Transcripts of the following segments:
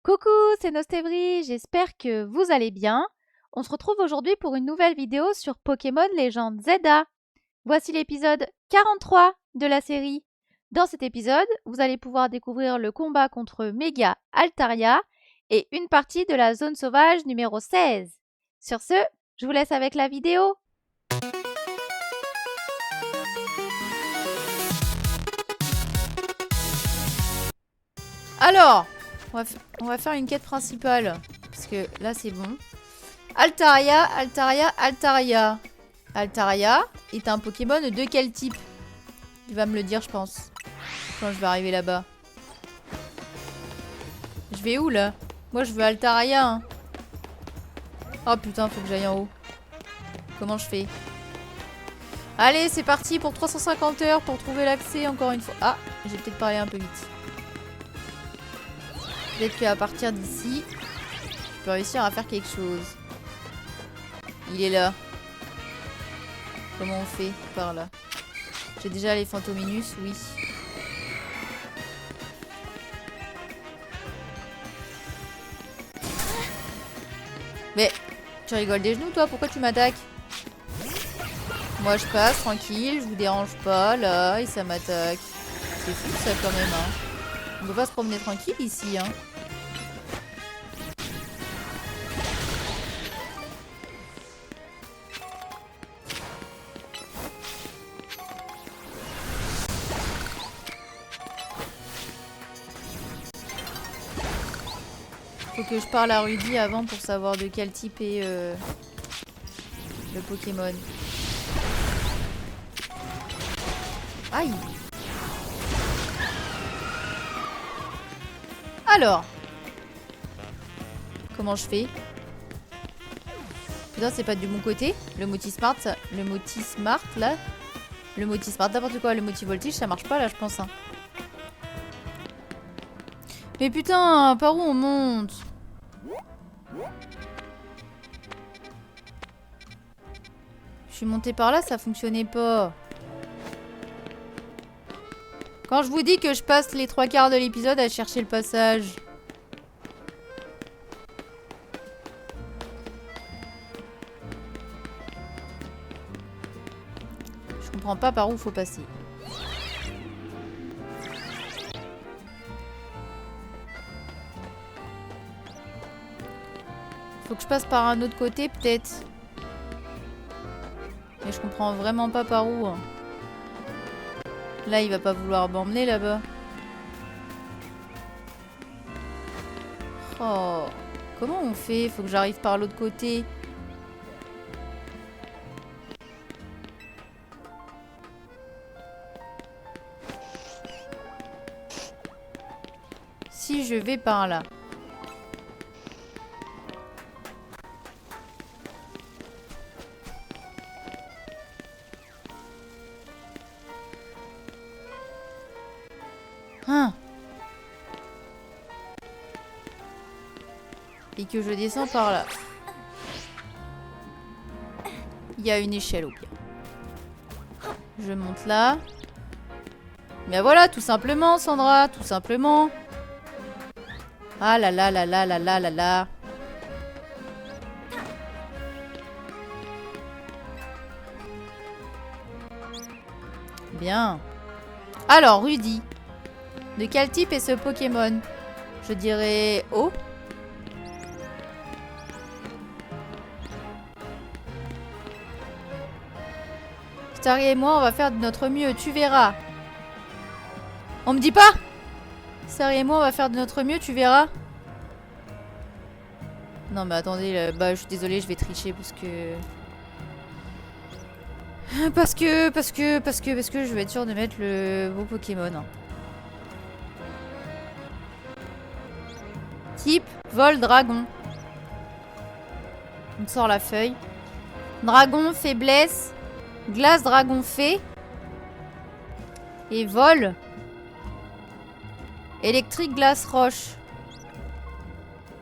Coucou, c'est Nostébri, j'espère que vous allez bien. On se retrouve aujourd'hui pour une nouvelle vidéo sur Pokémon Légende Zelda. Voici l'épisode 43 de la série. Dans cet épisode, vous allez pouvoir découvrir le combat contre Mega Altaria et une partie de la zone sauvage numéro 16. Sur ce, je vous laisse avec la vidéo. Alors, on va faire une quête principale. Parce que là, c'est bon. Altaria. Altaria est un Pokémon de quel type? Il va me le dire, je pense. Quand je vais arriver là-bas. Je vais où, là? Moi, je veux Altaria. Hein. Oh, putain, faut que j'aille en haut. Comment je fais? Allez, c'est parti pour 350 heures pour trouver l'accès, encore une fois. Ah, j'ai peut-être parlé un peu vite. Peut-être qu'à partir d'ici, je peux réussir à faire quelque chose. Il est là. Comment on fait par là? J'ai déjà les Fantominus, oui. Mais, tu rigoles des genoux toi? Pourquoi tu m'attaques? Moi je passe tranquille, je vous dérange pas là, et ça m'attaque. C'est fou ça quand même, hein. On peut pas se promener tranquille ici, hein. Faut que je parle à Rudy avant pour savoir de quel type est le Pokémon. Aïe! Alors, comment je fais? Putain, c'est pas du bon côté. Le Motismart, ça... Le Motismart, là. Le Motismart, n'importe quoi. Le Motivoltige, ça marche pas, là, je pense. Hein. Mais putain, par où on monte? Je suis montée par là, ça fonctionnait pas. Quand je vous dis que je passe les 3/4 de l'épisode à chercher le passage. Je comprends pas par où faut passer. Faut que je passe par un autre côté, peut-être. Mais je comprends vraiment pas par où. Hein. Là, il va pas vouloir m'emmener là-bas. Oh. Comment on fait? Faut que j'arrive par l'autre côté. Si je vais par là. Hein? Et que je descends par là. Il y a une échelle au pire. Je monte là. Mais voilà, tout simplement, Sandra, tout simplement. Ah là là là là là là là là. Bien. Alors, Rudy. De quel type est ce Pokémon? Je dirais eau. Starry et moi, on va faire de notre mieux, tu verras. On me dit pas? Starry et moi, on va faire de notre mieux, tu verras. Non mais attendez, bah je suis désolée, je vais tricher parce que... Parce que je vais être sûre de mettre le beau Pokémon. Hein. Type, vol, dragon. On sort la feuille. Dragon, faiblesse. Glace, dragon, fée. Et vol. Électrique, glace, roche.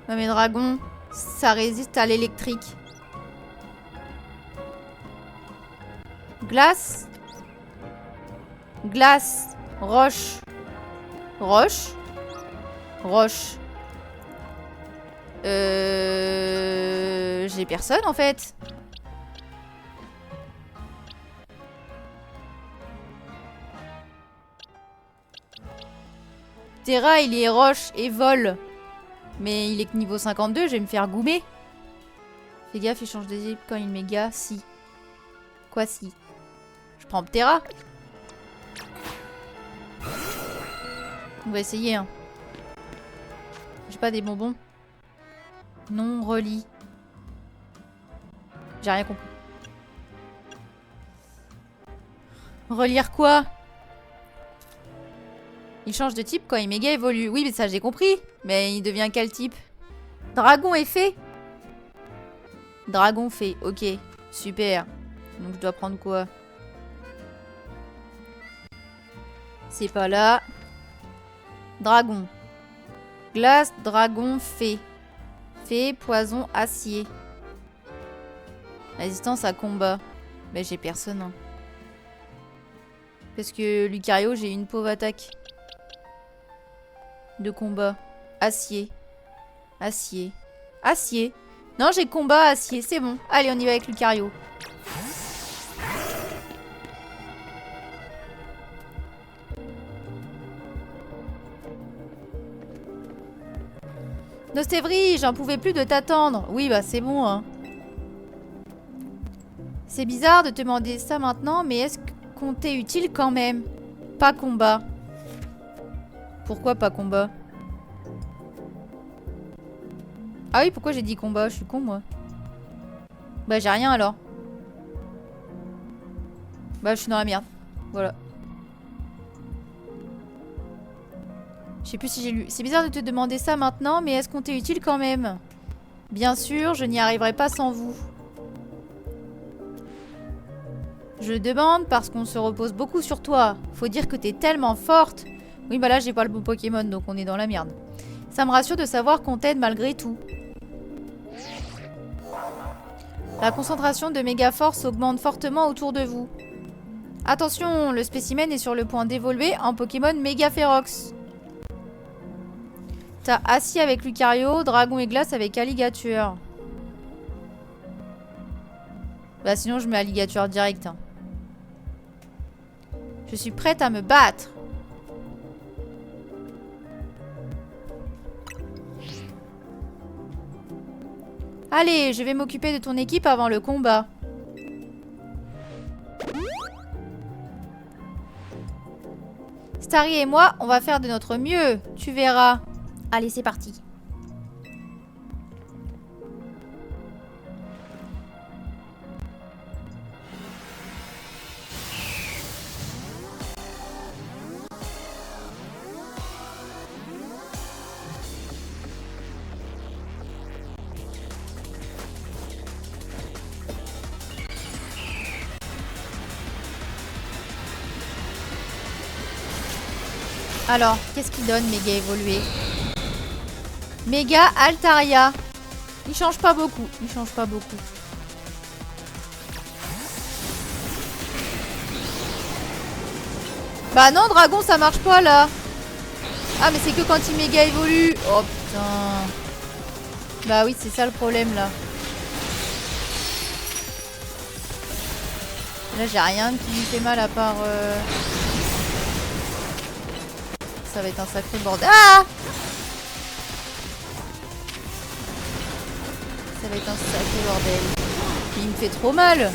Non mais dragon, ça résiste à l'électrique. Glace. Glace. Roche. Roche. Roche. J'ai personne en fait. Terra, il est roche et vol. Mais il est que niveau 52, je vais me faire goumer. Fais gaffe, il change des zips quand il est méga. Si. Quoi si? Je prends Terra. On va essayer, hein. J'ai pas des bonbons. Non, relis. J'ai rien compris. Relire quoi? Il change de type quand il méga évolue. Oui, mais ça j'ai compris. Mais il devient quel type? Dragon et fée? Dragon fée, ok. Super. Donc je dois prendre quoi? C'est pas là. Dragon. Glace, dragon, fée. Fée, poison, acier. Résistance à combat. Mais j'ai personne. Hein. Parce que Lucario, j'ai une pauvre attaque. De combat. Acier. Acier. Acier. Non, j'ai combat, acier. C'est bon. Allez, on y va avec Lucario. Nostevry, j'en pouvais plus de t'attendre. Oui, bah c'est bon, hein. C'est bizarre de te demander ça maintenant, mais est-ce qu'on t'est utile quand même? Pas combat. Pourquoi pas combat? Ah oui, pourquoi j'ai dit combat? Je suis con, moi. Bah, j'ai rien, alors. Bah, je suis dans la merde. Voilà. Je sais plus si j'ai lu. C'est bizarre de te demander ça maintenant, mais est-ce qu'on t'est utile quand même? Bien sûr, je n'y arriverai pas sans vous. Je demande parce qu'on se repose beaucoup sur toi. Faut dire que t'es tellement forte. Oui, bah là, j'ai pas le bon Pokémon, donc on est dans la merde. Ça me rassure de savoir qu'on t'aide malgré tout. La concentration de méga force augmente fortement autour de vous. Attention, le spécimen est sur le point d'évoluer en Pokémon méga férox. T'as acier avec Lucario, dragon et glace avec Alligator. Bah sinon je mets Alligator direct. Hein. Je suis prête à me battre. Allez, je vais m'occuper de ton équipe avant le combat. Starry et moi, on va faire de notre mieux. Tu verras. Allez, c'est parti. Alors, qu'est-ce qu'il donne, méga évolué? Méga Altaria. Il change pas beaucoup. Il change pas beaucoup. Bah non, dragon, ça marche pas là. Ah, mais c'est que quand il méga évolue. Oh putain. Bah oui, c'est ça le problème là. Là, j'ai rien qui lui fait mal à part... Ça va être un sacré bordel. Ah! Ça va être un sacré bordel. Il me fait trop mal.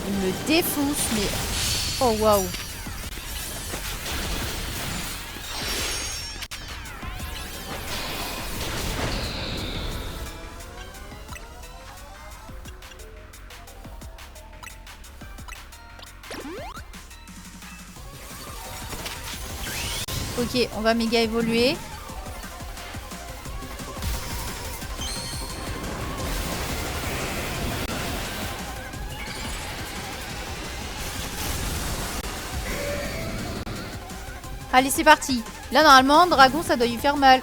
Il me défonce, mais... Oh, waouh. Ok, on va méga évoluer. Allez, c'est parti. Là, normalement, dragon, ça doit lui faire mal.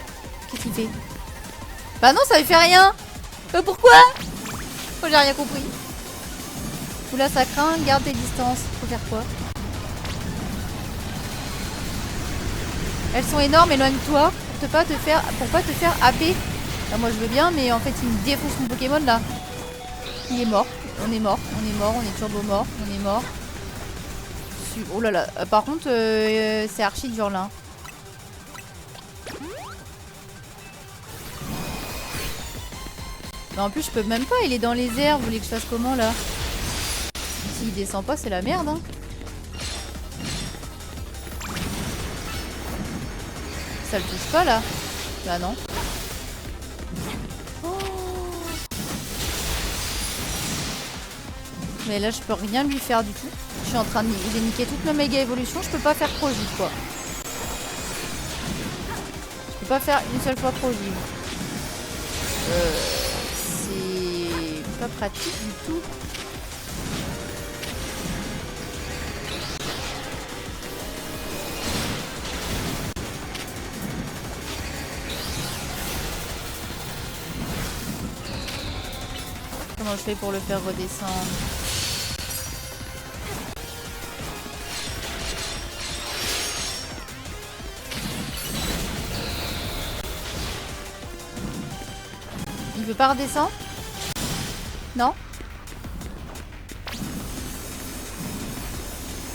Qu'est-ce qu'il fait? Bah non, ça lui fait rien. Pourquoi? Oh, j'ai rien compris. Oula, ça craint. Garde tes distances. Faut faire quoi? Elles sont énormes, éloigne-toi pour pas te faire happer. Enfin, moi je veux bien, mais en fait il me défonce mon Pokémon là. Il est mort. On est mort. On est mort. On est turbo mort. On est mort. Oh là là. Par contre, c'est archi dur là. Mais en plus, je peux même pas. Il est dans les airs. Vous voulez que je fasse comment là? S'il descend pas, c'est la merde. Hein. Ça le touche pas là? Bah non. Oh. Mais là, je peux rien lui faire du tout. Je suis en train de... J'ai niqué toutes mes méga évolutions. Je peux pas faire Progive quoi. Je peux pas faire une seule fois Progive. C'est pas pratique du tout. Comment je fais pour le faire redescendre? Il veut pas redescendre? Non?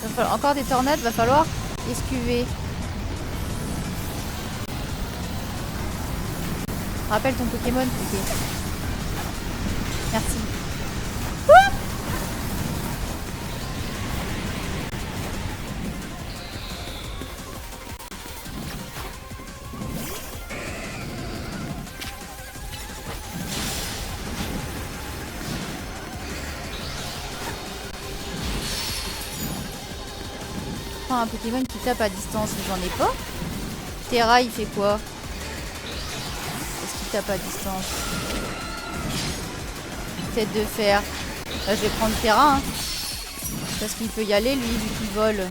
Va falloir... Encore des tornades, va falloir esquiver. Rappelle ton Pokémon, ok. Merci. Ouh! Un Pokémon qui tape à distance, j'en ai pas. Terra, il fait quoi? Est-ce qu'il tape à distance? Tête de fer. Là, je vais prendre Terra. Hein. Parce qu'il peut y aller, lui, vu qu'il vole.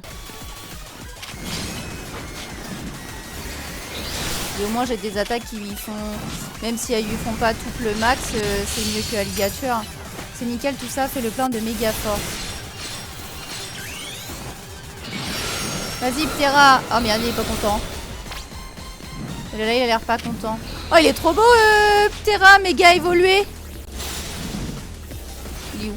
Et au moins, j'ai des attaques qui lui font... Même si elles lui font pas tout le max, c'est mieux que Alligator. C'est nickel, tout ça fait le plein de méga force. Vas-y, Ptera. Oh merde, il est pas content. Là, il a l'air pas content. Oh, il est trop beau, Ptera, méga évolué. Il est où?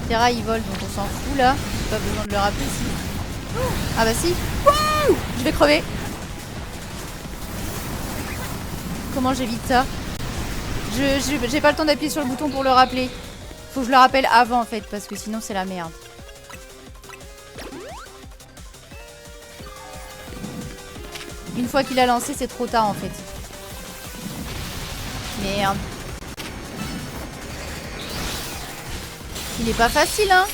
Ptera, il vole, donc on s'en fout, là. Pas besoin de le rappeler, si. Ah bah si. Wouh! Je vais crever. Comment j'évite ça? J'ai pas le temps d'appuyer sur le bouton pour le rappeler. Faut que je le rappelle avant en fait, parce que sinon c'est la merde. Une fois qu'il a lancé, c'est trop tard en fait. Merde. Il est pas facile, hein.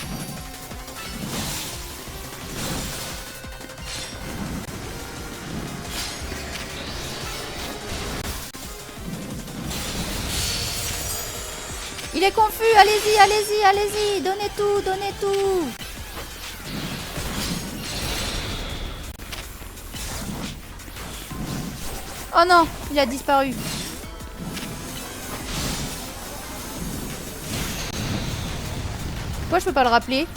Il est confus, allez-y, allez-y, allez-y, donnez tout, donnez tout. Oh non, il a disparu. Pourquoi je peux pas le rappeler?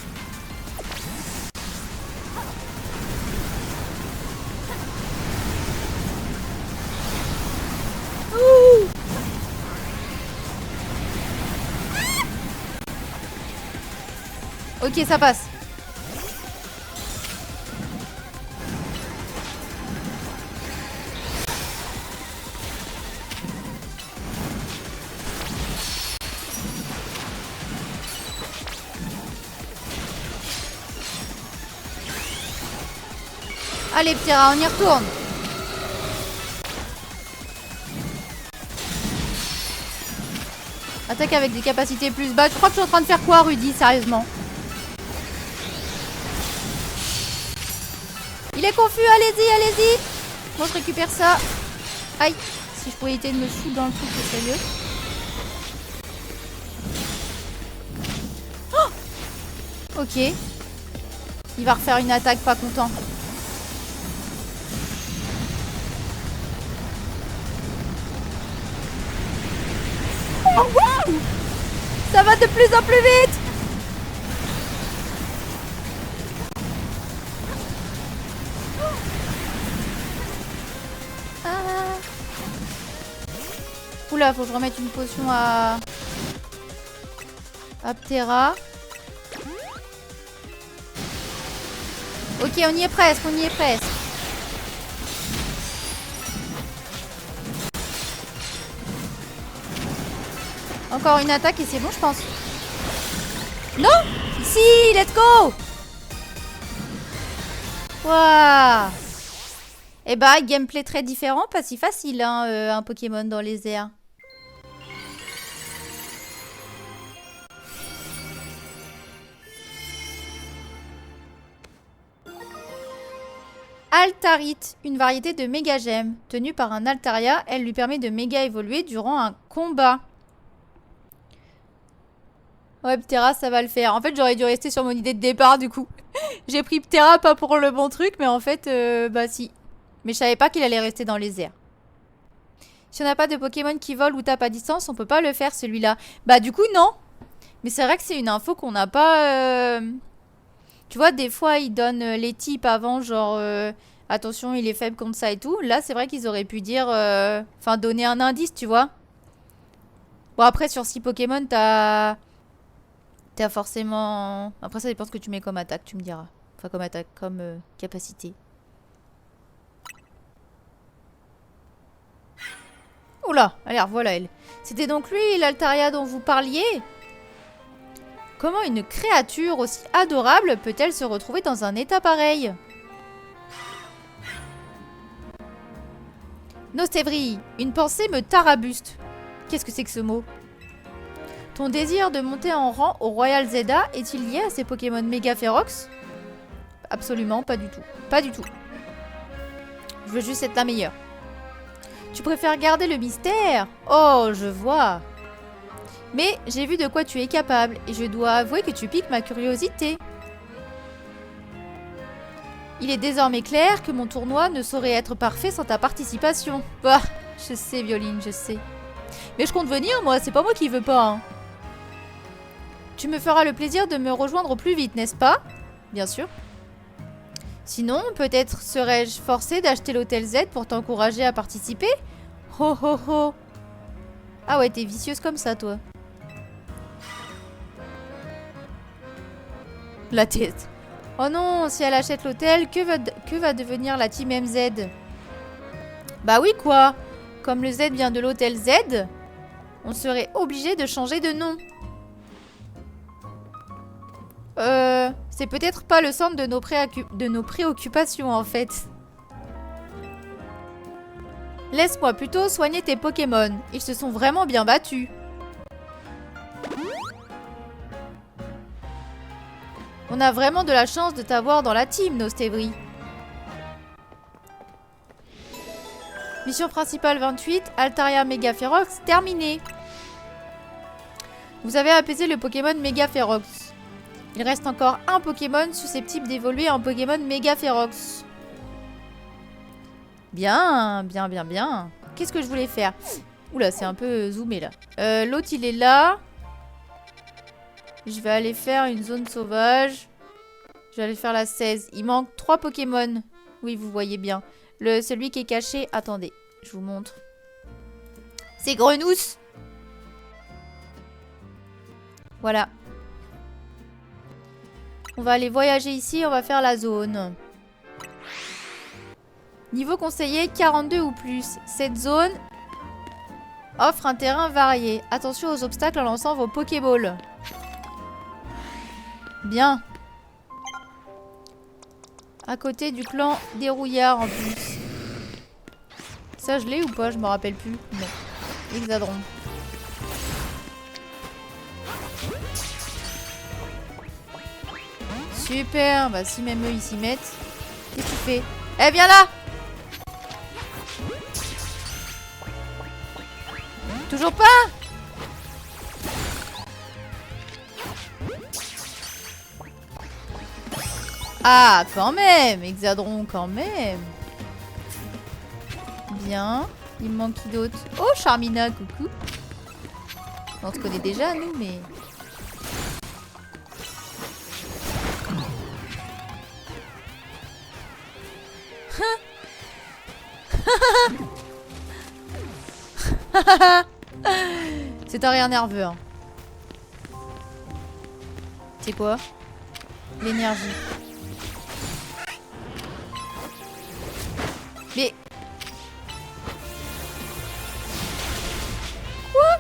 Ouh! Ok, ça passe. Allez, Ptera, on y retourne. Attaque avec des capacités plus basses. Je crois que je suis en train de faire quoi, Rudy, sérieusement? Il est confus, allez-y, allez-y. Bon, je récupère ça. Aïe, si je pouvais éviter de me foutre dans le truc, ce serait mieux. Oh, ok. Il va refaire une attaque, pas content. Oh, wow! Ça va de plus en plus vite. Oula, faut que je remette une potion à Ptera. Ok, on y est presque, on y est presque. Encore une attaque et c'est bon, je pense. Non! Si, let's go! Waouh! Et bah, gameplay très différent, pas si facile, hein, un Pokémon dans les airs. Altarite, une variété de méga gemme. Tenue par un Altaria, elle lui permet de méga évoluer durant un combat. Ouais, Ptera, ça va le faire. En fait, j'aurais dû rester sur mon idée de départ, du coup. J'ai pris Ptera, pas pour le bon truc, mais en fait, bah si. Mais je savais pas qu'il allait rester dans les airs. Si on n'a pas de Pokémon qui vole ou tape à distance, on peut pas le faire, celui-là. Bah, du coup, non. Mais c'est vrai que c'est une info qu'on n'a pas... Tu vois, des fois, ils donnent les types avant, genre... attention, il est faible contre ça et tout. Là, c'est vrai qu'ils auraient pu dire... Enfin, donner un indice, tu vois. Bon, après, sur 6 Pokémon, t'as forcément... Après, ça dépend ce que tu mets comme attaque, tu me diras. Enfin, comme attaque, comme capacité. Oula, allez, voilà elle. C'était donc lui, l'Altaria dont vous parliez? Comment une créature aussi adorable peut-elle se retrouver dans un état pareil? Nostevri, une pensée me tarabuste. Qu'est-ce que c'est que ce mot? Ton désir de monter en rang au Royal Zelda est-il lié à ces Pokémon méga férox? Absolument pas du tout. Pas du tout. Je veux juste être la meilleure. Tu préfères garder le mystère? Oh, je vois. Mais j'ai vu de quoi tu es capable et je dois avouer que tu piques ma curiosité. Il est désormais clair que mon tournoi ne saurait être parfait sans ta participation. Bah, je sais, Violine, je sais. Mais je compte venir, moi, c'est pas moi qui veux pas. Hein. Tu me feras le plaisir de me rejoindre au plus vite, n'est-ce pas? Bien sûr. Sinon, peut-être serais-je forcée d'acheter l'hôtel Z pour t'encourager à participer? Ho ho ho. Ah ouais, t'es vicieuse comme ça, toi. La tête. Oh non, si elle achète l'hôtel, que va devenir la team MZ? Bah oui, quoi. Comme le Z vient de l'hôtel Z, on serait obligé de changer de nom. C'est peut-être pas le centre de nos préoccupations, en fait. Laisse-moi plutôt soigner tes Pokémon. Ils se sont vraiment bien battus. On a vraiment de la chance de t'avoir dans la team, Nostevri. Mission principale 28, Altaria Mega Ferox, terminée. Vous avez apaisé le Pokémon Mega Ferox. Il reste encore un Pokémon susceptible d'évoluer en Pokémon Mega Ferox. Bien, bien, bien, bien. Qu'est-ce que je voulais faire? Oula, c'est un peu zoomé là. L'autre, il est là. Je vais aller faire une zone sauvage. Je vais aller faire la 16. Il manque 3 Pokémon. Oui, vous voyez bien. Celui qui est caché. Attendez, je vous montre. C'est Grenousse. Voilà. On va aller voyager ici. On va faire la zone. Niveau conseillé, 42 ou plus. Cette zone offre un terrain varié. Attention aux obstacles en lançant vos Pokéballs. Bien. À côté du clan des rouillards en plus. Ça je l'ai ou pas? Je me rappelle plus. Non. Hexadron. Super. Bah si même eux ils s'y mettent. Qu'est-ce que tu fais? Eh viens là. Toujours pas? Ah, quand même. Hexadron, quand même. Bien. Il me manque qui d'autre? Oh, Charmina, coucou. On se connaît déjà, nous, mais... C'est un rire nerveux. Hein. C'est quoi? L'énergie. Mais... Quoi?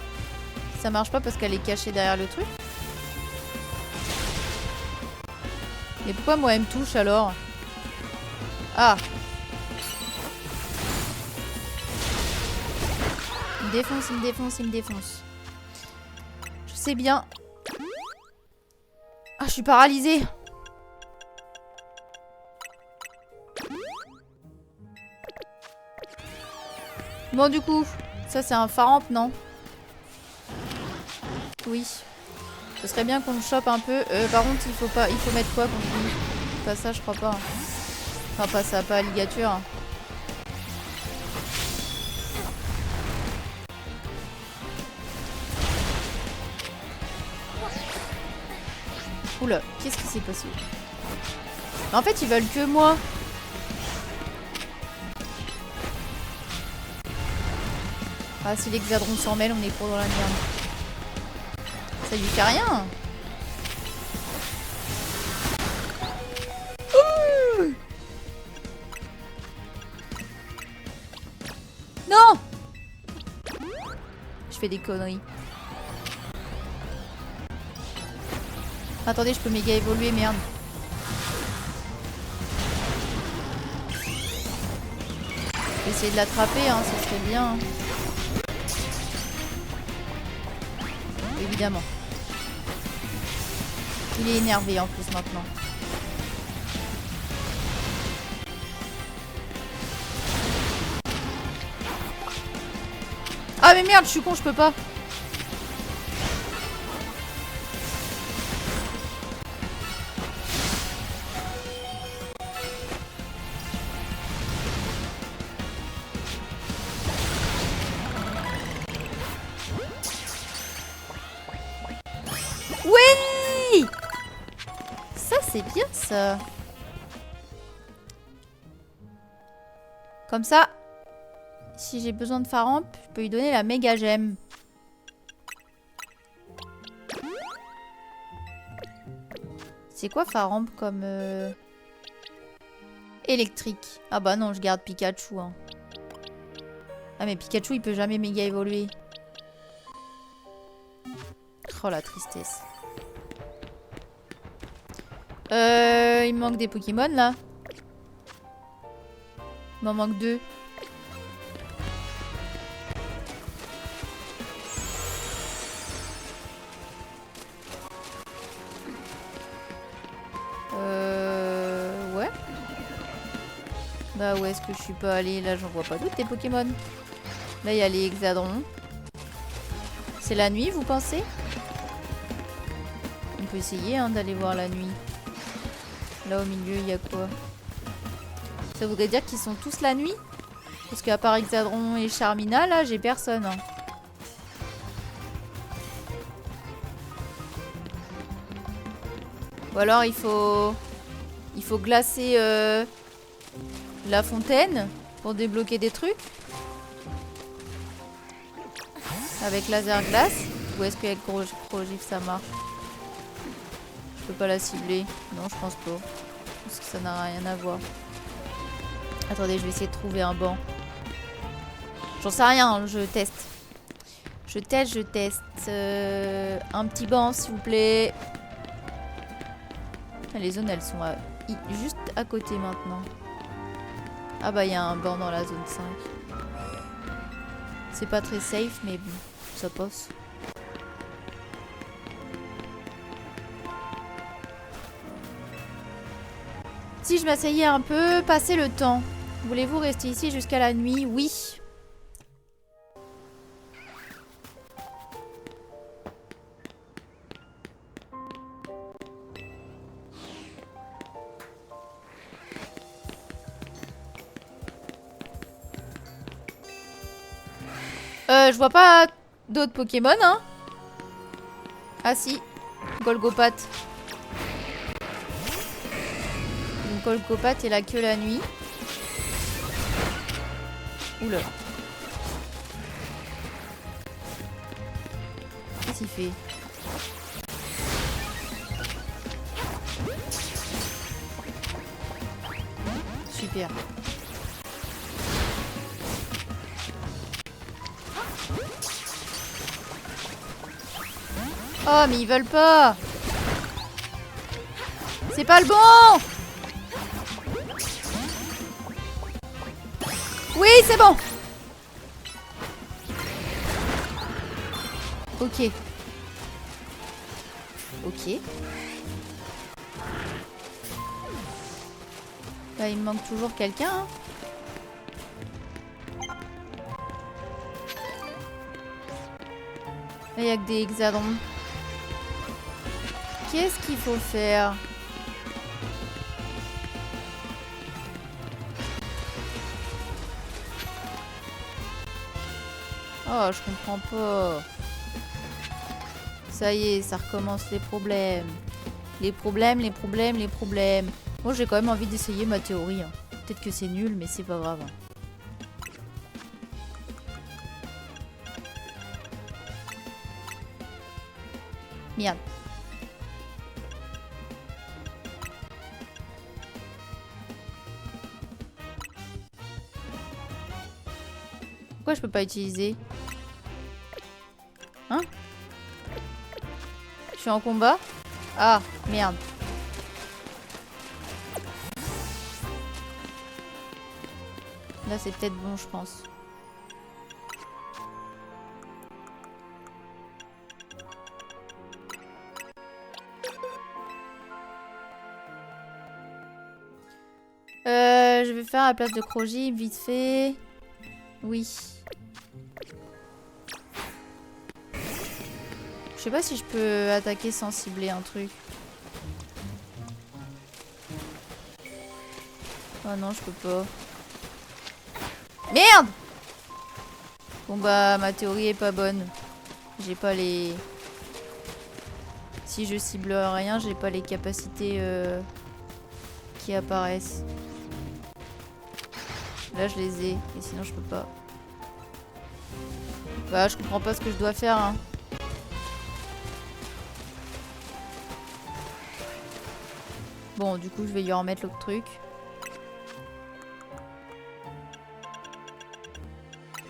Ça marche pas parce qu'elle est cachée derrière le truc? Mais pourquoi moi elle me touche alors? Ah! Il me défonce, il me défonce, il me défonce. Je sais bien. Ah, je suis paralysée. Bon, du coup, ça c'est un Faramp, non? Oui. Ce serait bien qu'on le chope un peu. Par contre, il faut mettre quoi contre lui? Pas ça, je crois pas. Enfin, pas ça, pas alligature. Oula, qu'est-ce qui s'est passé? En fait, ils veulent que moi. Ah, si l'hexadron s'en mêle, on est trop dans la merde. Ça lui fait rien. Ouh, non! Je fais des conneries. Attendez, je peux méga évoluer, merde. Je vais essayer de l'attraper, hein, ça serait bien. Évidemment. Il est énervé en plus maintenant. Ah mais merde, je suis con, je peux pas. Oui! Ça c'est bien ça. Comme ça, si j'ai besoin de Faramp, je peux lui donner la méga gemme. C'est quoi Faramp comme... électrique? Ah bah non, je garde Pikachu. Hein. Ah mais Pikachu il peut jamais méga évoluer. Oh la tristesse. Il me manque des Pokémon là. Il m'en manque 2. Ouais. Bah où est-ce que je suis pas allée? Là j'en vois pas d'autres des Pokémon. Là il y a les Hexadrons. C'est la nuit vous pensez? On peut essayer hein, d'aller voir la nuit. Là au milieu il y a quoi? Ça voudrait dire qu'ils sont tous la nuit? Parce qu'à part Hexadron et Charmina là j'ai personne. Hein. Ou alors il faut glacer la fontaine pour débloquer des trucs. Avec laser glace. Ou est-ce qu'avec Crogif ça marche? Je peux pas la cibler. Non, je pense pas. Parce que ça n'a rien à voir. Attendez, je vais essayer de trouver un banc. J'en sais rien, hein, je teste. Je teste. Un petit banc, s'il vous plaît. Les zones, elles sont juste à côté maintenant. Ah bah, il y a un banc dans la zone 5. C'est pas très safe, mais bon, ça passe. Si je m'asseyais un peu, passer le temps. Voulez-vous rester ici jusqu'à la nuit? Oui. Je vois pas d'autres Pokémon, hein. Ah si, Golgopat. Donc Golgopat est là que la nuit. Oula. Qu'est-ce qu'il fait? Super. Oh, mais ils veulent pas. C'est pas le bon. Oui, c'est bon. Ok. Ok. Bah, il me manque toujours quelqu'un. Hein. Il n'y a que des hexadrons. Qu'est-ce qu'il faut faire? Oh, je comprends pas. Ça y est, ça recommence les problèmes. Les problèmes, les problèmes, les problèmes. Moi, j'ai quand même envie d'essayer ma théorie. Hein. Peut-être que c'est nul, mais c'est pas grave. Hein. Merde. Pourquoi je peux pas utiliser? Hein? Je suis en combat? Ah, merde. Là, c'est peut-être bon, je pense. Je vais faire à la place de Crogy, vite fait. Oui. Je sais pas si je peux attaquer sans cibler un truc. Oh non, je peux pas. Merde! Bon bah, ma théorie est pas bonne. J'ai pas les... Si je cible rien, j'ai pas les capacités qui apparaissent. Là, je les ai. Et sinon, je peux pas. Bah, je comprends pas ce que je dois faire, hein. Bon, du coup, je vais lui remettre l'autre truc.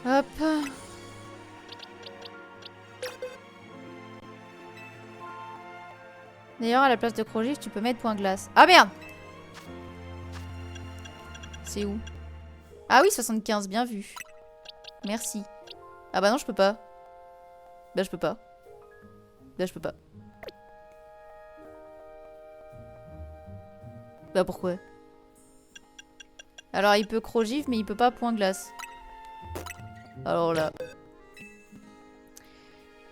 Hop. D'ailleurs, à la place de Crogy, tu peux mettre point glace. Ah merde! C'est où? Ah oui, 75, bien vu. Merci. Ah bah non, je peux pas. Bah je peux pas. Bah je peux pas. Bah pourquoi? Alors il peut Crogif, mais il peut pas point glace. Alors là.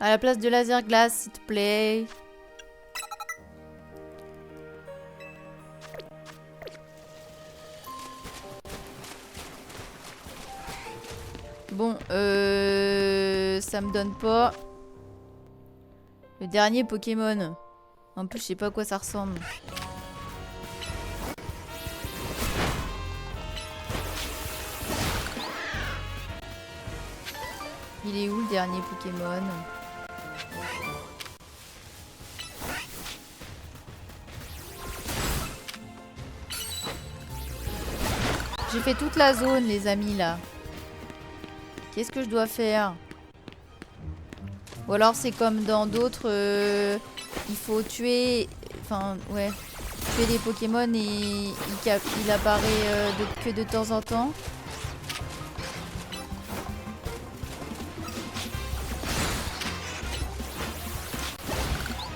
À la place de laser glace, s'il te plaît. Bon, ça me donne pas le dernier Pokémon. En plus, je sais pas à quoi ça ressemble. Il est où le dernier Pokémon? J'ai fait toute la zone, les amis, là. Qu'est-ce que je dois faire? Ou alors c'est comme dans d'autres, il faut tuer, enfin ouais, tuer des Pokémon et il apparaît que de temps en temps.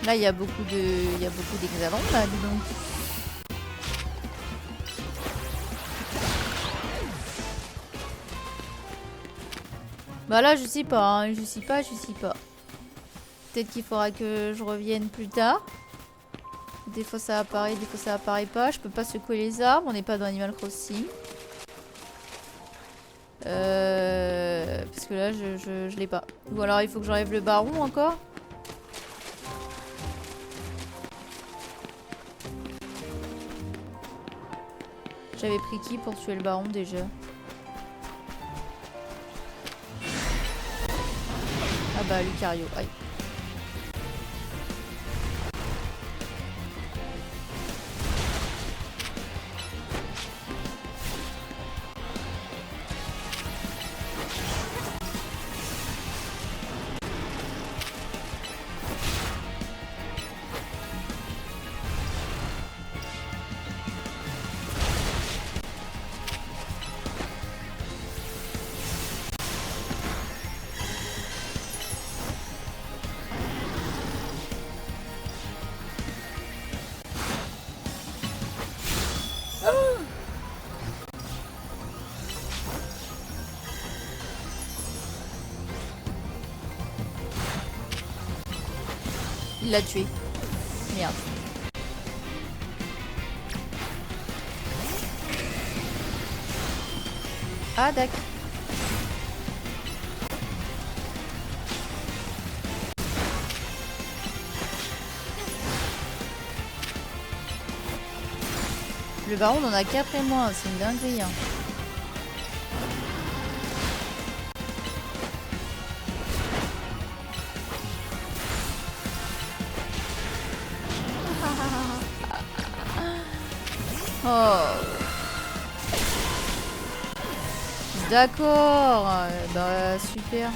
Là il y a beaucoup d'hexagrons là, dis donc. Bah là je sais pas, hein. je sais pas. Peut-être qu'il faudra que je revienne plus tard. Des fois ça apparaît, des fois ça apparaît pas. Je peux pas secouer les arbres, on n'est pas dans Animal Crossing. Parce que là je l'ai pas. Ou alors il faut que j'enlève le baron encore. J'avais pris qui pour tuer le baron déjà? Ah bah Lucario, aïe. Il l'a tué. Merde. Ah, d'accord. Le baron on en a qu'après moi, c'est une dinguerie. Hein. Oh. D'accord. Bah super.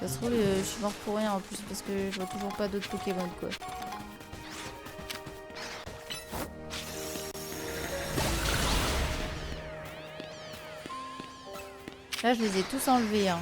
Ça se trouve, je suis mort pour rien en plus parce que je vois toujours pas d'autres Pokémon quoi. Là, je les ai tous enlevés. Hein.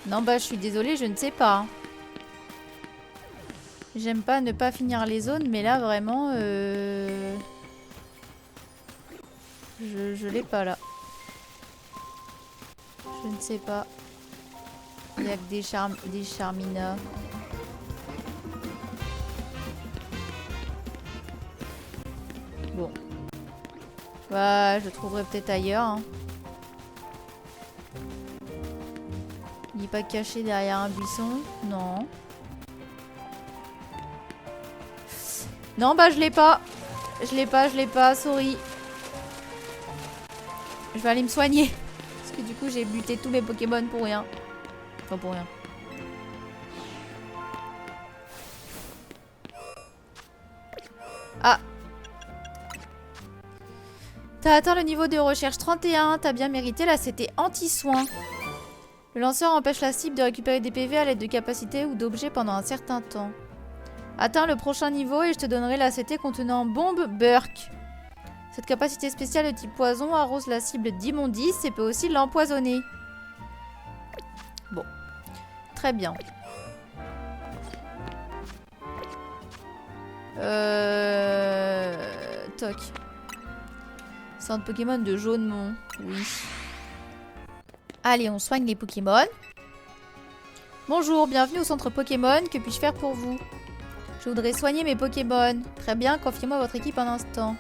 Non, bah, je suis désolée, je ne sais pas. J'aime pas ne pas finir les zones, mais là, vraiment... Je l'ai pas, là. Je ne sais pas. Il y a que des Charmina. Bon. Bah, je le trouverai peut-être ailleurs. Hein. Il n'est pas caché derrière un buisson. Non. Non, bah, je l'ai pas. Je l'ai pas, sorry. Je vais aller me soigner. Parce que du coup, j'ai buté tous mes Pokémon pour rien. Enfin, pour rien. Ah. T'as atteint le niveau de recherche 31. T'as bien mérité. Là, c'était anti-soin. Le lanceur empêche la cible de récupérer des PV à l'aide de capacités ou d'objets pendant un certain temps. Atteins le prochain niveau et je te donnerai la CT contenant Bombe Burk. Cette capacité spéciale de type poison arrose la cible d'immondices et peut aussi l'empoisonner. Bon. Très bien. Toc. Centre Pokémon de Jaunemont. Oui. Allez, on soigne les Pokémon. Bonjour, bienvenue au centre Pokémon. Que puis-je faire pour vous? Je voudrais soigner mes Pokémon. Très bien, confiez-moi votre équipe un instant.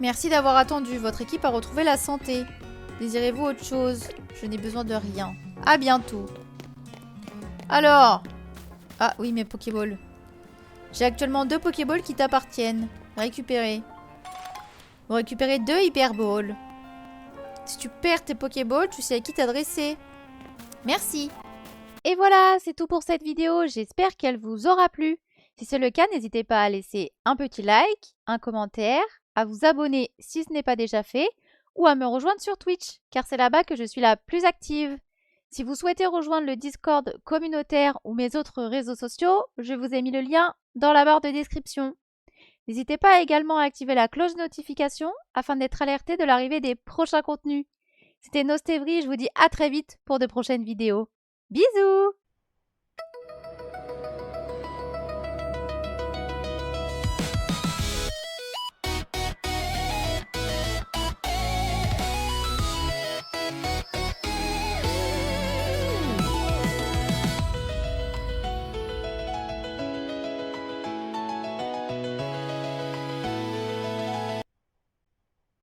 Merci d'avoir attendu. Votre équipe a retrouvé la santé. Désirez-vous autre chose? Je n'ai besoin de rien. À bientôt. Alors. Ah oui, mes Pokéballs. J'ai actuellement 2 Pokéballs qui t'appartiennent. Récupérez. Vous récupérez 2 Hyperballs. Si tu perds tes Pokéballs, tu sais à qui t'adresser. Merci. Et voilà, c'est tout pour cette vidéo. J'espère qu'elle vous aura plu. Si c'est le cas, n'hésitez pas à laisser un petit like, un commentaire, à vous abonner si ce n'est pas déjà fait, ou à me rejoindre sur Twitch, car c'est là-bas que je suis la plus active. Si vous souhaitez rejoindre le Discord communautaire ou mes autres réseaux sociaux, je vous ai mis le lien dans la barre de description. N'hésitez pas également à activer la cloche de notification afin d'être alerté de l'arrivée des prochains contenus. C'était Nostevry, je vous dis à très vite pour de prochaines vidéos. Bisous!